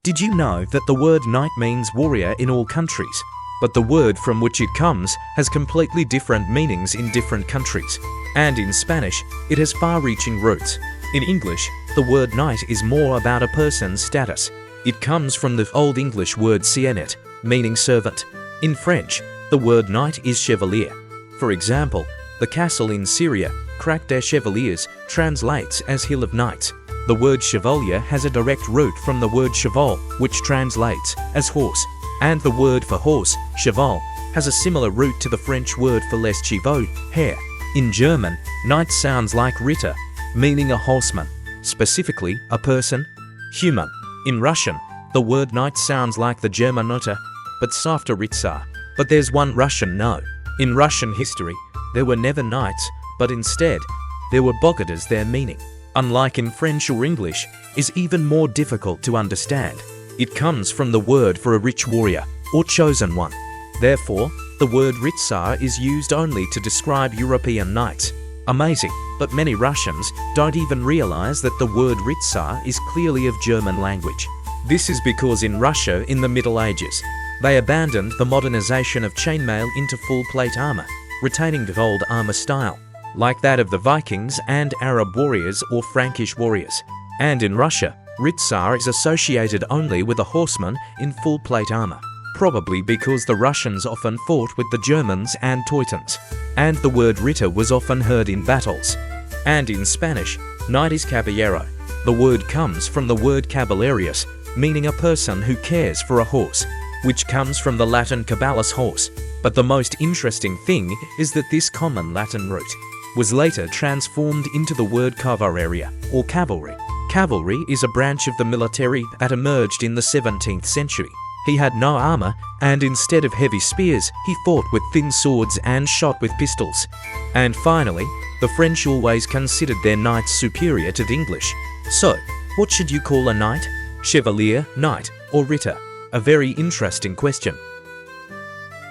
Did you know that the word knight means warrior in all countries? But the word from which it comes has completely different meanings in different countries. And in Spanish, it has far-reaching roots. In English, the word knight is more about a person's status. It comes from the Old English word sienet, meaning servant. In French, the word knight is chevalier. For example, the castle in Syria, Crac des Chevaliers, translates as Hill of Knights. The word chevalier has a direct root from the word cheval, which translates as horse. And the word for horse, cheval, has a similar root to the French word for les chevaux, hare. In German, knight sounds like Ritter, meaning a horseman, specifically a person, human. In Russian, the word knight sounds like the German Ritter, but softer Ritsar. But there's one Russian no. In Russian history, there were never knights, but instead, there were bogatas. Their meaning, unlike in French or English, is even more difficult to understand. It comes from the word for a rich warrior, or chosen one. Therefore, the word Ritsar is used only to describe European knights. Amazing, but many Russians don't even realize that the word Ritsar is clearly of German language. This is because in Russia in the Middle Ages, they abandoned the modernization of chainmail into full plate armor, retaining the old armor style, like that of the Vikings and Arab warriors or Frankish warriors. And in Russia, Ritsar is associated only with a horseman in full plate armor, probably because the Russians often fought with the Germans and Teutons, and the word Ritter was often heard in battles. And in Spanish, knight is caballero. The word comes from the word caballerius, meaning a person who cares for a horse, which comes from the Latin caballus horse. But the most interesting thing is that this common Latin root was later transformed into the word cavaleria, or cavalry. Cavalry is a branch of the military that emerged in the 17th century. He had no armor, and instead of heavy spears, he fought with thin swords and shot with pistols. And finally, the French always considered their knights superior to the English. So, what should you call a knight? Chevalier, knight, or Ritter? A very interesting question.